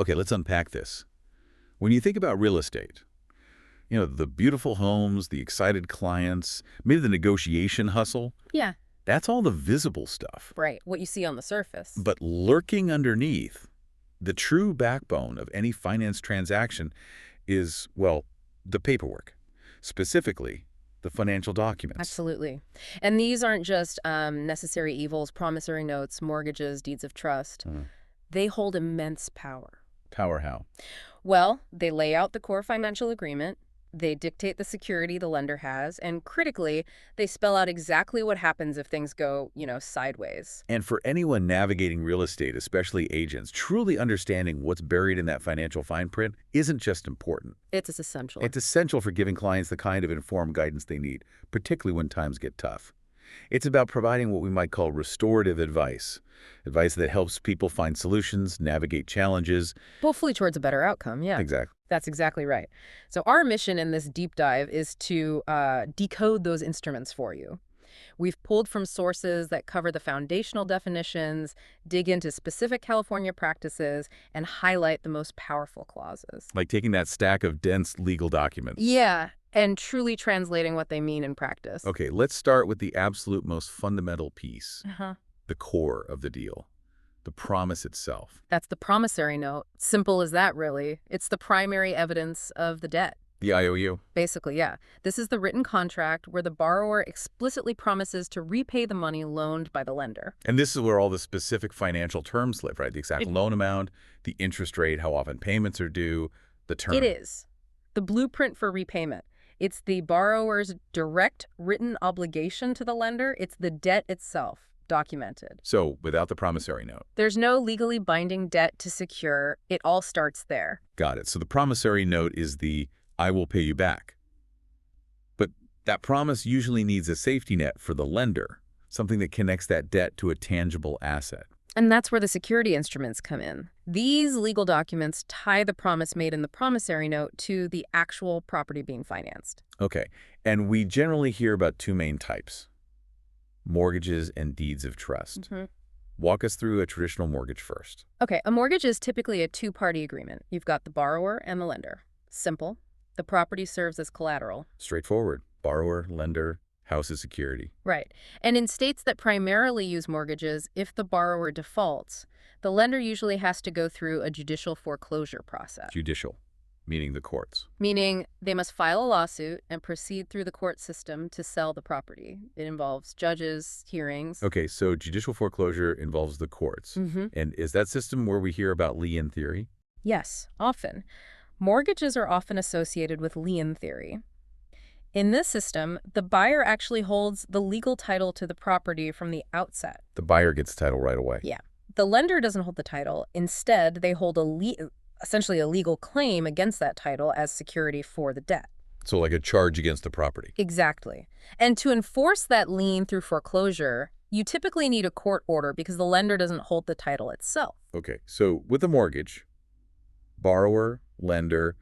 Okay, let's unpack this. When you think about real estate, the beautiful homes, the excited clients, maybe the negotiation hustle, Yeah, that's all the visible stuff. right. What you see on the surface. But lurking underneath, the true backbone of any finance transaction is, well, the paperwork. Specifically, the financial documents. Absolutely. And these aren't just necessary evils, promissory notes, mortgages, deeds of trust. They hold immense power. Power how? Well, they lay out the core financial agreement, they dictate the security the lender has, and critically, they spell out exactly what happens if things go, sideways. And for anyone navigating real estate, especially agents, truly understanding what's buried in that financial fine print isn't just important. It's essential. It's essential for giving clients the kind of informed guidance they need, particularly when times get tough. It's about providing what we might call restorative advice, advice that helps people find solutions, navigate challenges. Hopefully towards a better outcome, yeah. Exactly. That's exactly right. So our mission in this deep dive is to decode those instruments for you. We've pulled from sources that cover the foundational definitions, dig into specific California practices, and highlight the most powerful clauses. Like taking that stack of dense legal documents. Yeah, and truly translating what they mean in practice. Okay, let's start with the absolute most fundamental piece, Uh-huh. the core of the deal, the promise itself. That's the promissory note. Simple as that, really. It's the primary evidence of the debt. The IOU. Basically, yeah. This is the written contract where the borrower explicitly promises to repay the money loaned by the lender. And this is where all the specific financial terms live, right? The exact loan amount, the interest rate, how often payments are due, the term. It is the blueprint for repayment. It's the borrower's direct written obligation to the lender. It's the debt itself, documented. So, without the promissory note. There's no legally binding debt to secure. It all starts there. Got it. So the promissory note is the I will pay you back. But that promise usually needs a safety net for the lender, something that connects that debt to a tangible asset. And that's where the security instruments come in. These legal documents tie the promise made in the promissory note to the actual property being financed. Okay, and we generally hear about two main types, mortgages and deeds of trust. Walk us through a traditional mortgage first. Okay, a mortgage is typically a two-party agreement. You've got the borrower and the lender. Simple. The property serves as collateral. Straightforward. Borrower, lender, house is security. Right. And in states that primarily use mortgages, if the borrower defaults, the lender usually has to go through a judicial foreclosure process. Judicial, meaning the courts. Meaning they must file a lawsuit and proceed through the court system to sell the property. It involves judges, hearings. Okay, so judicial foreclosure involves the courts. And is that system where we hear about lien theory? Yes, often. Mortgages are often associated with lien theory. In this system, the buyer actually holds the legal title to the property from the outset. The buyer gets title right away. Yeah. The lender doesn't hold the title. Instead, they hold essentially a legal claim against that title as security for the debt. So like a charge against the property. Exactly. And to enforce that lien through foreclosure, you typically need a court order because the lender doesn't hold the title itself. Okay, so with a mortgage, borrower, lender,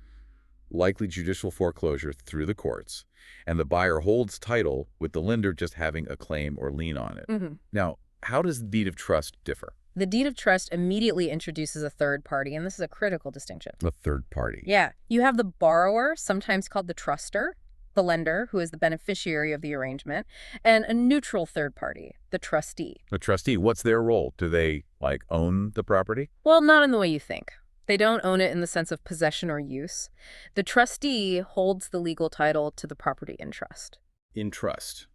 likely judicial foreclosure through the courts, and the buyer holds title with the lender just having a claim or lien on it. Now, how does the deed of trust differ? The deed of trust immediately introduces a third party, and this is a critical distinction. A third party. Yeah. You have the borrower, sometimes called the truster, the lender, who is the beneficiary of the arrangement, and a neutral third party, the trustee. The trustee, what's their role? Do they, own the property? Well, not in the way you think. They don't own it in the sense of possession or use. The trustee holds the legal title to the property in trust. In trust.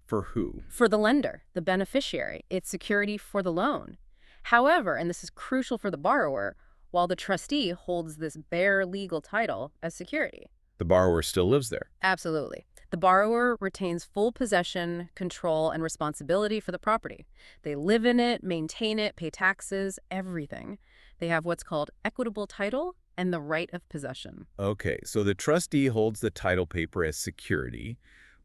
For who? For the lender, the beneficiary. It's security for the loan. However, and this is crucial for the borrower, while the trustee holds this bare legal title as security. The borrower still lives there. Absolutely. The borrower retains full possession, control, and responsibility for the property. They live in it, maintain it, pay taxes, everything. They have what's called equitable title and the right of possession. Okay, so the trustee holds the title paper as security,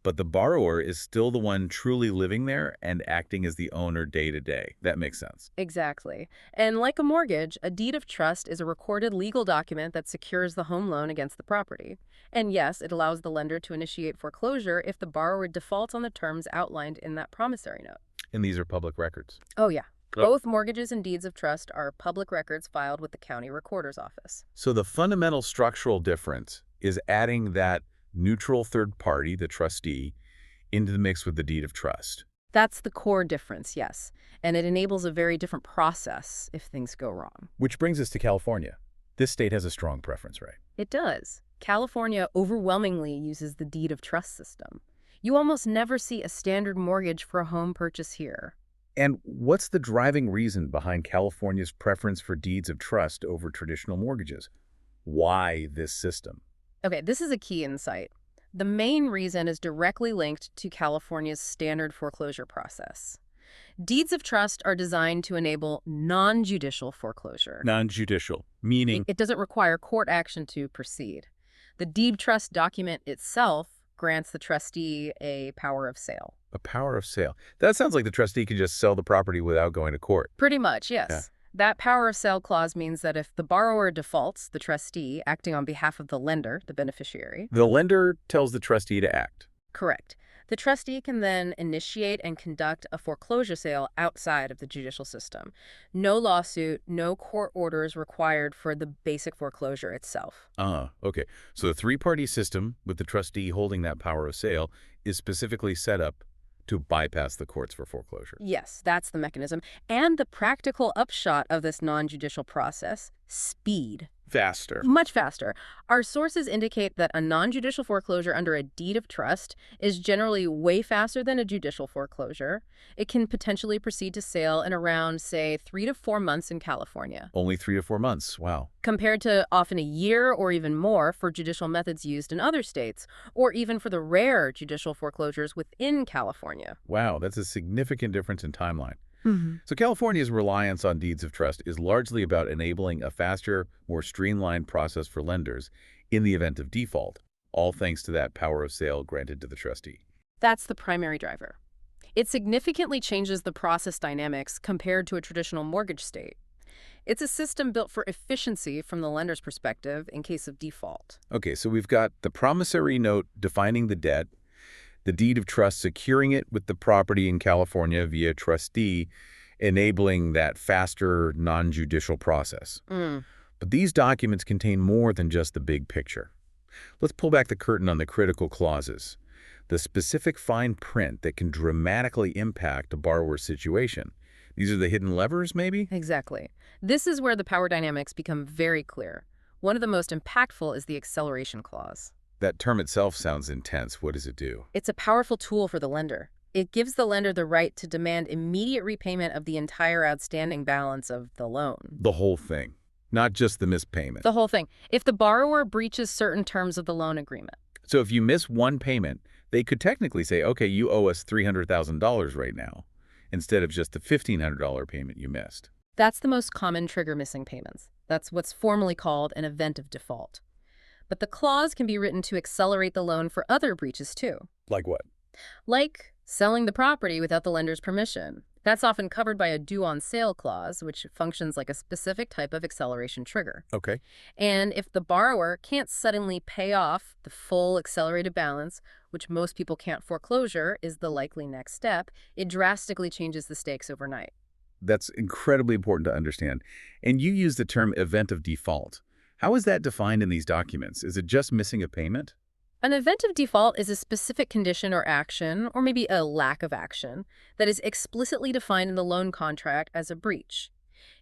but the borrower is still the one truly living there and acting as the owner day to day. That makes sense. Exactly. And like a mortgage, a deed of trust is a recorded legal document that secures the home loan against the property. And yes, it allows the lender to initiate foreclosure if the borrower defaults on the terms outlined in that promissory note. And these are public records. Oh, yeah. Both mortgages and deeds of trust are public records filed with the county recorder's office. So the fundamental structural difference is adding that neutral third party, the trustee, into the mix with the deed of trust. That's the core difference, yes. And it enables a very different process if things go wrong. Which brings us to California. This state has a strong preference, right? It does. California overwhelmingly uses the deed of trust system. You almost never see a standard mortgage for a home purchase here. And what's the driving reason behind California's preference for deeds of trust over traditional mortgages? Why this system? Okay, this is a key insight. The main reason is directly linked to California's standard foreclosure process. Deeds of trust are designed to enable non-judicial foreclosure. Non-judicial, meaning It doesn't require court action to proceed. The deed trust document itself grants the trustee a power of sale. a power of sale. That sounds like the trustee can just sell the property without going to court. Pretty much, yes. Yeah. That power of sale clause means that if the borrower defaults, the trustee, acting on behalf of the lender, the beneficiary. The lender tells the trustee to act. Correct. The trustee can then initiate and conduct a foreclosure sale outside of the judicial system. No lawsuit, no court orders required for the basic foreclosure itself. Okay. So the three-party system with the trustee holding that power of sale is specifically set up to bypass the courts for foreclosure. Yes, that's the mechanism. And the practical upshot of this non-judicial process, speed. Faster. Much faster. Our sources indicate that a non-judicial foreclosure under a deed of trust is generally way faster than a judicial foreclosure. It can potentially proceed to sale in around, say, 3 to 4 months in California, Only 3 to 4 months. Wow. compared to often a year or even more for judicial methods used in other states, or even for the rare judicial foreclosures within California. Wow, that's a significant difference in timeline. So California's reliance on deeds of trust is largely about enabling a faster, more streamlined process for lenders in the event of default, all thanks to that power of sale granted to the trustee. That's the primary driver. It significantly changes the process dynamics compared to a traditional mortgage state. It's a system built for efficiency from the lender's perspective in case of default. Okay, so we've got the promissory note defining the debt, the deed of trust securing it with the property in California via trustee, enabling that faster, non-judicial process. But these documents contain more than just the big picture. Let's pull back the curtain on the critical clauses, the specific fine print that can dramatically impact a borrower's situation. These are the hidden levers, maybe? Exactly. This is where the power dynamics become very clear. One of the most impactful is the acceleration clause. That term itself sounds intense. What does it do? It's a powerful tool for the lender. It gives the lender the right to demand immediate repayment of the entire outstanding balance of the loan. The whole thing, not just the missed payment. The whole thing. If the borrower breaches certain terms of the loan agreement. So if you miss one payment, they could technically say, okay, you owe us $300,000 right now, instead of just the $1,500 payment you missed. That's the most common trigger missing payments. That's what's formally called an event of default. But the clause can be written to accelerate the loan for other breaches too. Like what? Like selling the property without the lender's permission. That's often covered by a due on sale clause, which functions like a specific type of acceleration trigger. Okay. And if the borrower can't suddenly pay off the full accelerated balance, which most people can't, foreclosure is the likely next step, it drastically changes the stakes overnight. That's incredibly important to understand. And you use the term event of default. How is that defined in these documents? Is it just missing a payment? An event of default is a specific condition or action, or maybe a lack of action, that is explicitly defined in the loan contract as a breach.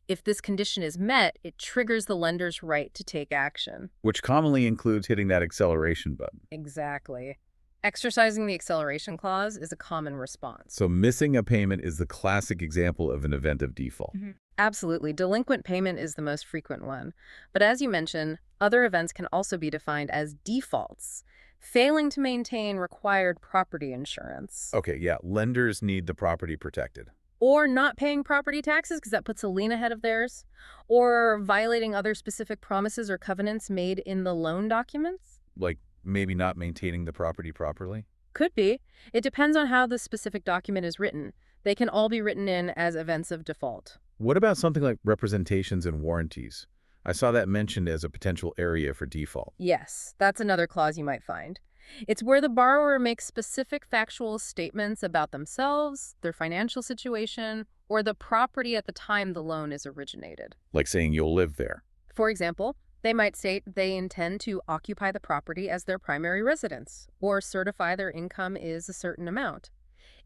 If this condition is met, it triggers the lender's right to take action. Which commonly includes hitting that acceleration button. Exactly. Exercising the acceleration clause is a common response. So missing a payment is the classic example of an event of default. Absolutely. Delinquent payment is the most frequent one. But as you mentioned, other events can also be defined as defaults. Failing to maintain required property insurance. Okay, yeah, lenders need the property protected. Or not paying property taxes because that puts a lien ahead of theirs. Or violating other specific promises or covenants made in the loan documents. Like maybe not maintaining the property properly? Could be. It depends on how the specific document is written. They can all be written in as events of default. What about something like representations and warranties? I saw that mentioned as a potential area for default. Yes, that's another clause you might find. It's where the borrower makes specific factual statements about themselves, their financial situation, or the property at the time the loan is originated. Like saying you'll live there. For example, they might state they intend to occupy the property as their primary residence or certify their income is a certain amount.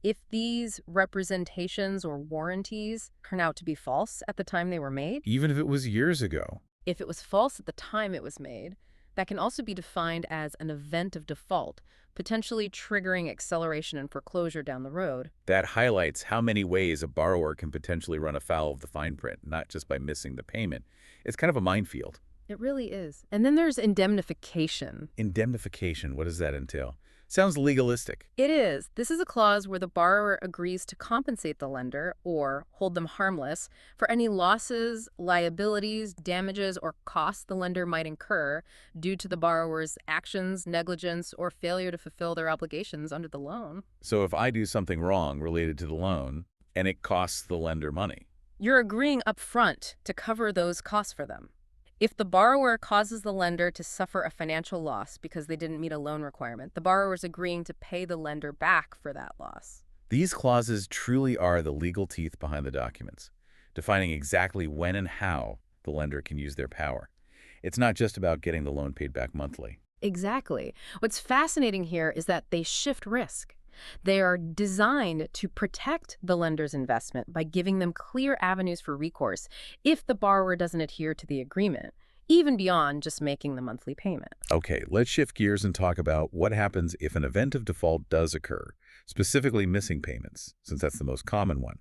If these representations or warranties turn out to be false at the time they were made, Even if it was years ago. if it was false at the time it was made, that can also be defined as an event of default, potentially triggering acceleration and foreclosure down the road. That highlights how many ways a borrower can potentially run afoul of the fine print, not just by missing the payment. It's kind of a minefield. It really is. And then there's indemnification. Indemnification, what does that entail? Sounds legalistic. It is. This is a clause where the borrower agrees to compensate the lender or hold them harmless for any losses, liabilities, damages, or costs the lender might incur due to the borrower's actions, negligence, or failure to fulfill their obligations under the loan. So if I do something wrong related to the loan and it costs the lender money, You're agreeing up front to cover those costs for them. If the borrower causes the lender to suffer a financial loss because they didn't meet a loan requirement, the borrower is agreeing to pay the lender back for that loss. these clauses truly are the legal teeth behind the documents, defining exactly when and how the lender can use their power. It's not just about getting the loan paid back monthly. Exactly. What's fascinating here is that they shift risk. They are designed to protect the lender's investment by giving them clear avenues for recourse if the borrower doesn't adhere to the agreement, even beyond just making the monthly payment. Okay, let's shift gears and talk about what happens if an event of default does occur, specifically missing payments, since that's the most common one.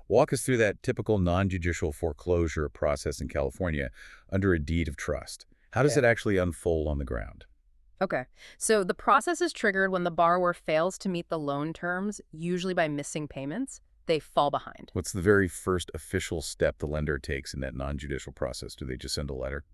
Walk us through that typical non-judicial foreclosure process in California under a deed of trust. How does it actually unfold on the ground? Okay, so the process is triggered when the borrower fails to meet the loan terms, usually by missing payments. They fall behind. What's the very first official step the lender takes in that non-judicial process? Do they just send a letter?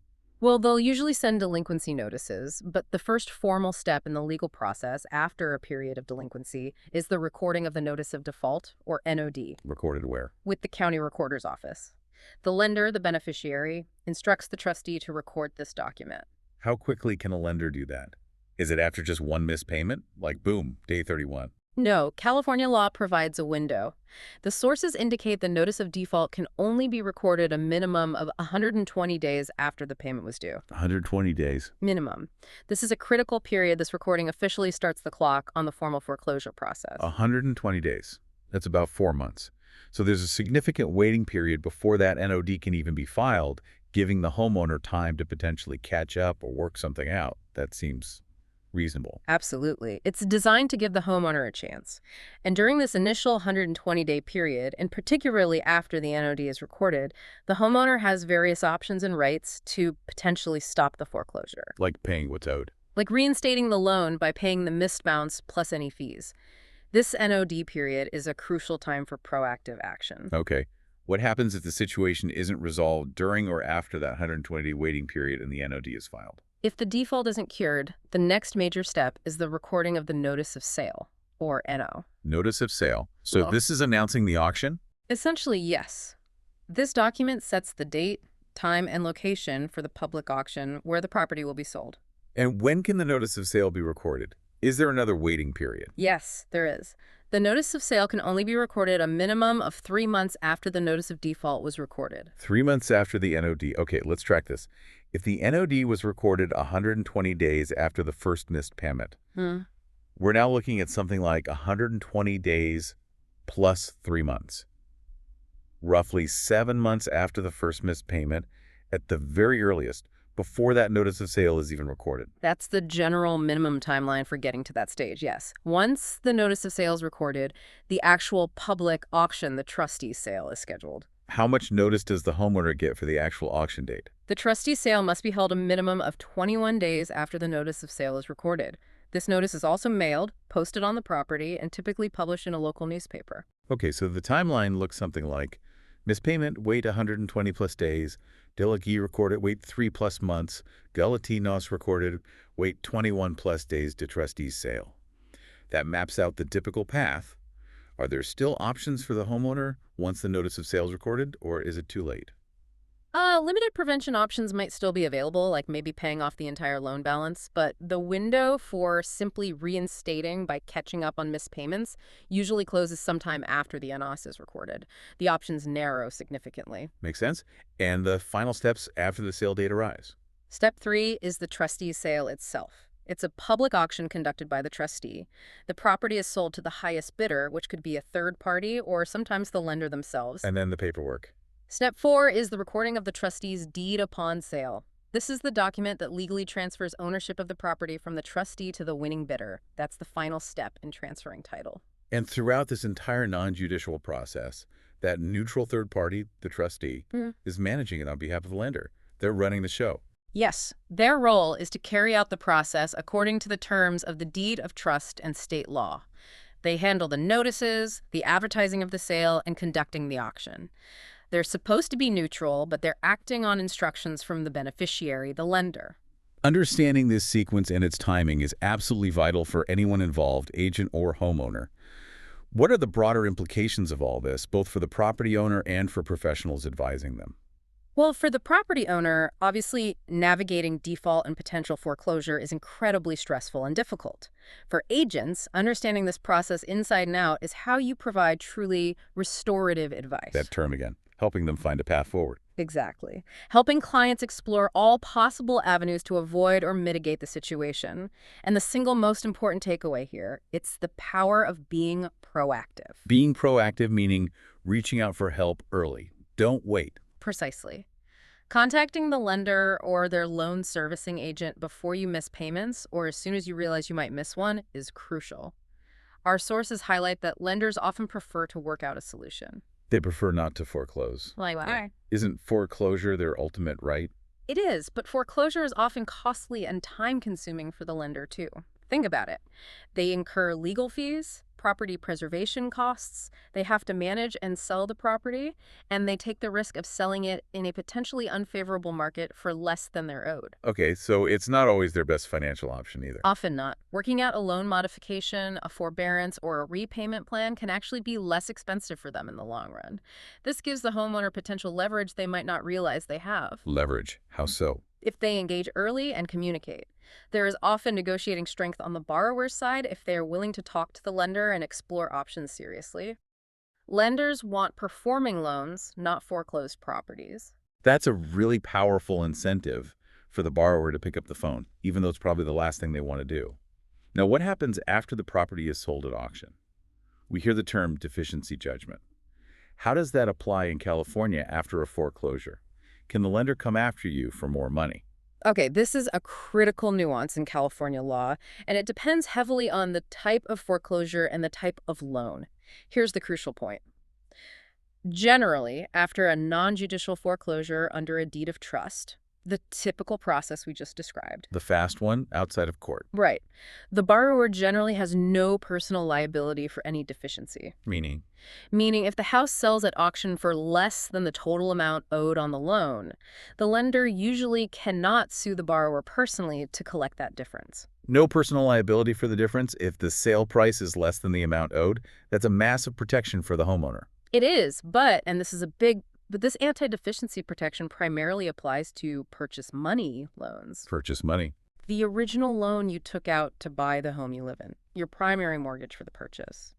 Well, they'll usually send delinquency notices, but the first formal step in the legal process after a period of delinquency is the recording of the notice of default, or NOD, Recorded where? with the county recorder's office. The lender, the beneficiary, instructs the trustee to record this document. How quickly can a lender do that? Is it after just one missed payment? Like, boom, day 31. No, California law provides a window. The sources indicate the notice of default can only be recorded a minimum of 120 days after the payment was due. 120 days. Minimum. This is a critical period. This recording officially starts the clock on the formal foreclosure process. 120 days. That's about 4 months. So there's a significant waiting period before that NOD can even be filed, giving the homeowner time to potentially catch up or work something out. That seems reasonable. Absolutely. It's designed to give the homeowner a chance. And during this initial 120-day period, and particularly after the NOD is recorded, the homeowner has various options and rights to potentially stop the foreclosure, Like paying what's owed. like reinstating the loan by paying the missed bounce plus any fees. This NOD period is a crucial time for proactive action. Okay. What happens if the situation isn't resolved during or after that 120-day waiting period and the NOD is filed? If the default isn't cured, the next major step is the recording of the notice of sale, or NO. Notice of sale. So Well- this is announcing the auction? Essentially, yes. This document sets the date, time, and location for the public auction where the property will be sold. And when can the notice of sale be recorded? Is there another waiting period? Yes, there is. The notice of sale can only be recorded a minimum of 3 months after the notice of default was recorded. 3 months after the NOD. Okay, let's track this. If the NOD was recorded 120 days after the first missed payment, we're now looking at something like 120 days plus 3 months. Roughly 7 months after the first missed payment, at the very earliest, before that notice of sale is even recorded. That's the general minimum timeline for getting to that stage, yes. Once the notice of sale is recorded, the actual public auction, the trustee's sale, is scheduled. How much notice does the homeowner get for the actual auction date? The trustee's sale must be held a minimum of 21 days after the notice of sale is recorded. This notice is also mailed, posted on the property, and typically published in a local newspaper. Okay, so the timeline looks something like missed payment, wait 120 plus days, Delegee recorded, wait 3 plus months, Gulatinos recorded, wait 21 plus days to trustee's sale. That maps out the typical path. Are there still options for the homeowner once the notice of sale is recorded, or is it too late? Limited prevention options might still be available, like maybe paying off the entire loan balance, but the window for simply reinstating by catching up on missed payments usually closes sometime after the NOS is recorded. The options narrow significantly. Makes sense? And the final steps after the sale date arise. Step 3 is the trustee's sale itself. It's a public auction conducted by the trustee. The property is sold to the highest bidder, which could be a third party or sometimes the lender themselves. And then the paperwork. Step 4 is the recording of the trustee's deed upon sale. This is the document that legally transfers ownership of the property from the trustee to the winning bidder. That's the final step in transferring title. And throughout this entire non-judicial process, that neutral third party, the trustee, is managing it on behalf of the lender. They're running the show. Yes, their role is to carry out the process according to the terms of the deed of trust and state law. They handle the notices, the advertising of the sale, and conducting the auction. They're supposed to be neutral, but they're acting on instructions from the beneficiary, the lender. Understanding this sequence and its timing is absolutely vital for anyone involved, agent or homeowner. What are the broader implications of all this, both for the property owner and for professionals advising them? Well, for the property owner, obviously navigating default and potential foreclosure is incredibly stressful and difficult. For agents, understanding this process inside and out is how you provide truly restorative advice. That term again, helping them find a path forward. Exactly. Helping clients explore all possible avenues to avoid or mitigate the situation. And the single most important takeaway here, it's the power of being proactive. Being proactive meaning reaching out for help early. Don't wait. Precisely. Contacting the lender or their loan servicing agent before you miss payments or as soon as you realize you might miss one is crucial. Our sources highlight that lenders often prefer to work out a solution. They prefer not to foreclose. Like why? Isn't foreclosure their ultimate right? It is, but foreclosure is often costly and time-consuming for the lender, too. Think about it. They incur legal fees, property preservation costs, they have to manage and sell the property, and they take the risk of selling it in a potentially unfavorable market for less than they're owed. Okay, so it's not always their best financial option either. Often not. Working out a loan modification, a forbearance, or a repayment plan can actually be less expensive for them in the long run. This gives the homeowner potential leverage they might not realize they have. Leverage. How so? If they engage early and communicate. There is often negotiating strength on the borrower's side if they are willing to talk to the lender and explore options seriously. Lenders want performing loans, not foreclosed properties. That's a really powerful incentive for the borrower to pick up the phone, even though it's probably the last thing they want to do. Now, what happens after the property is sold at auction? We hear the term deficiency judgment. How does that apply in California after a foreclosure? Can the lender come after you for more money? Okay, this is a critical nuance in California law, and it depends heavily on the type of foreclosure and the type of loan. Here's the crucial point. Generally, after a non-judicial foreclosure under a deed of trust, the typical process we just described. The fast one, outside of court. Right. The borrower generally has no personal liability for any deficiency. Meaning? Meaning if the house sells at auction for less than the total amount owed on the loan, the lender usually cannot sue the borrower personally to collect that difference. No personal liability for the difference if the sale price is less than the amount owed. That's a massive protection for the homeowner. It is, but this anti-deficiency protection primarily applies to purchase money loans. Purchase money. The original loan you took out to buy the home you live in, your primary mortgage for the purchase.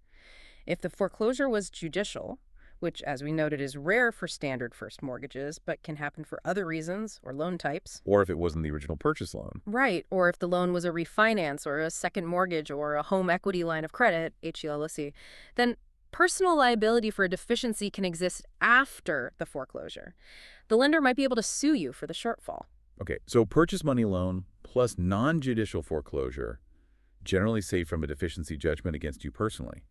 If the foreclosure was judicial, which as we noted is rare for standard first mortgages, but can happen for other reasons or loan types. Or if it wasn't the original purchase loan. Right, or if the loan was a refinance or a second mortgage or a home equity line of credit, HELOC, then personal liability for a deficiency can exist after the foreclosure. The lender might be able to sue you for the shortfall. Okay, so purchase money loan plus non-judicial foreclosure generally save from a deficiency judgment against you personally.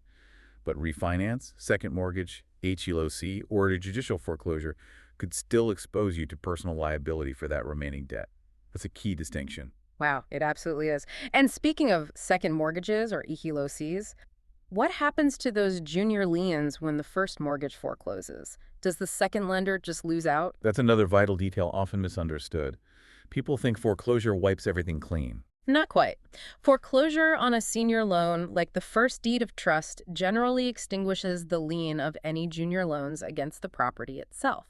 But refinance, second mortgage, HELOC, or a judicial foreclosure could still expose you to personal liability for that remaining debt. That's a key distinction. Wow, it absolutely is. And speaking of second mortgages or HELOCs, what happens to those junior liens when the first mortgage forecloses? Does the second lender just lose out? That's another vital detail often misunderstood. People think foreclosure wipes everything clean. Not quite. Foreclosure on a senior loan, like the first deed of trust, generally extinguishes the lien of any junior loans against the property itself.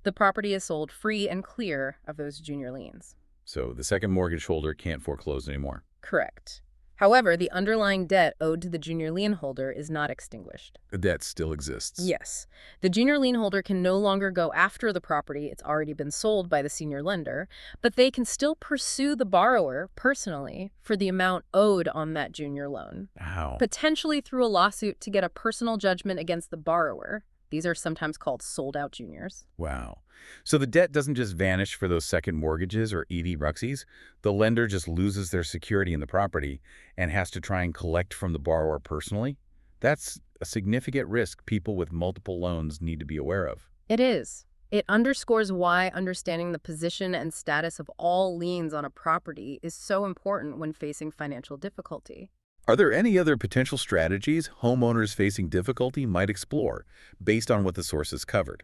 The property is sold free and clear of those junior liens. So the second mortgage holder can't foreclose anymore. Correct. However, the underlying debt owed to the junior lien holder is not extinguished. The debt still exists. Yes. The junior lien holder can no longer go after the property. It's already been sold by the senior lender, but they can still pursue the borrower personally for the amount owed on that junior loan, How? potentially through a lawsuit to get a personal judgment against the borrower. These are sometimes called sold-out juniors. Wow. So the debt doesn't just vanish for those second mortgages or ED-Ruxies. The lender just loses their security in the property and has to try and collect from the borrower personally. That's a significant risk people with multiple loans need to be aware of. It is. It underscores why understanding the position and status of all liens on a property is so important when facing financial difficulty. Are there any other potential strategies homeowners facing difficulty might explore based on what the sources covered?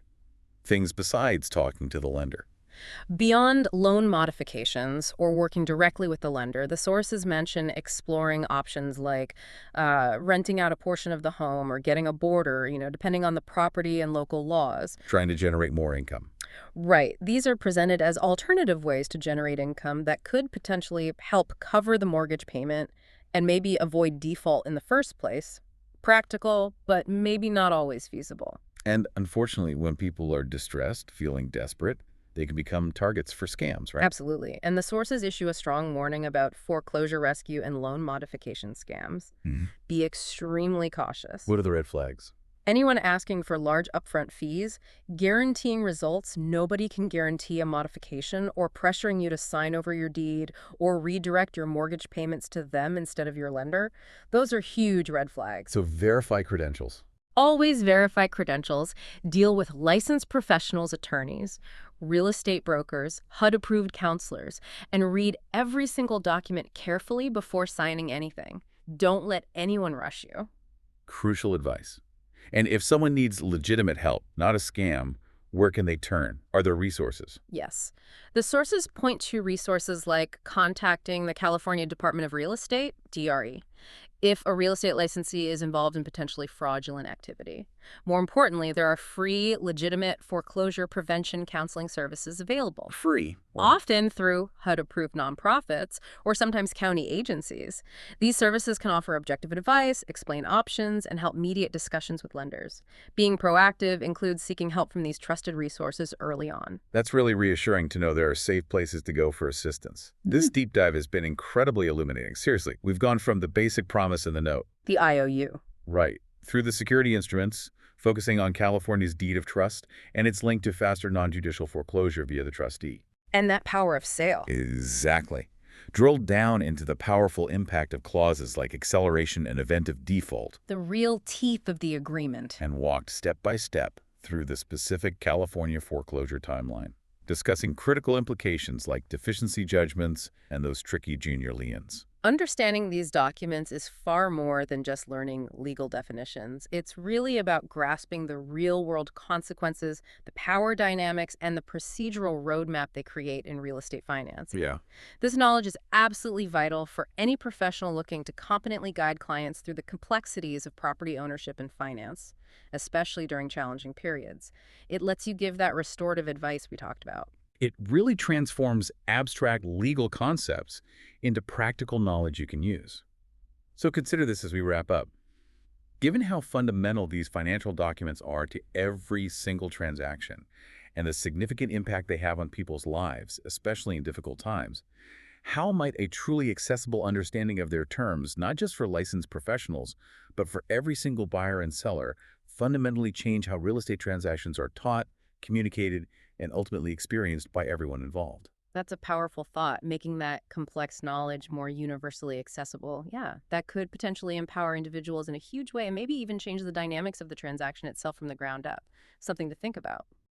Things besides talking to the lender. Beyond loan modifications or working directly with the lender, the sources mention exploring options like renting out a portion of the home or getting a boarder, depending on the property and local laws. Trying to generate more income. Right. These are presented as alternative ways to generate income that could potentially help cover the mortgage payment and maybe avoid default in the first place. Practical, but maybe not always feasible. And unfortunately, when people are distressed, feeling desperate, they can become targets for scams, right? Absolutely. And the sources issue a strong warning about foreclosure rescue and loan modification scams. Mhm. Be extremely cautious. What are the red flags? Anyone asking for large upfront fees, guaranteeing results, nobody can guarantee a modification, or pressuring you to sign over your deed or redirect your mortgage payments to them instead of your lender. Those are huge red flags. So verify credentials. Always verify credentials, deal with licensed professionals, attorneys, real estate brokers, HUD-approved counselors, and read every single document carefully before signing anything. Don't let anyone rush you. Crucial advice. And if someone needs legitimate help, not a scam, where can they turn? Are there resources? Yes. The sources point to resources like contacting the California Department of Real Estate, DRE, if a real estate licensee is involved in potentially fraudulent activity. More importantly, there are free, legitimate foreclosure prevention counseling services available, Free. often through HUD-approved nonprofits or sometimes county agencies. These services can offer objective advice, explain options, and help mediate discussions with lenders. Being proactive includes seeking help from these trusted resources early on. That's really reassuring to know there are safe places to go for assistance. This deep dive has been incredibly illuminating. Seriously, we've gone from the basic promise in the note. The IOU. Right. Through the security instruments, focusing on California's deed of trust and its link to faster non-judicial foreclosure via the trustee. And that power of sale. Exactly. Drilled down into the powerful impact of clauses like acceleration and event of default, The real teeth of the agreement. and walked step by step through the specific California foreclosure timeline, discussing critical implications like deficiency judgments and those tricky junior liens. Understanding these documents is far more than just learning legal definitions. It's really about grasping the real-world consequences, the power dynamics, and the procedural roadmap they create in real estate finance. Yeah. This knowledge is absolutely vital for any professional looking to competently guide clients through the complexities of property ownership and finance, especially during challenging periods. It lets you give that restorative advice we talked about. It really transforms abstract legal concepts into practical knowledge you can use. So consider this as we wrap up. Given how fundamental these financial documents are to every single transaction and the significant impact they have on people's lives, especially in difficult times, how might a truly accessible understanding of their terms, not just for licensed professionals, but for every single buyer and seller, fundamentally change how real estate transactions are taught, communicated, and ultimately experienced by everyone involved? That's a powerful thought, making that complex knowledge more universally accessible. Yeah, that could potentially empower individuals in a huge way and maybe even change the dynamics of the transaction itself from the ground up. Something to think about.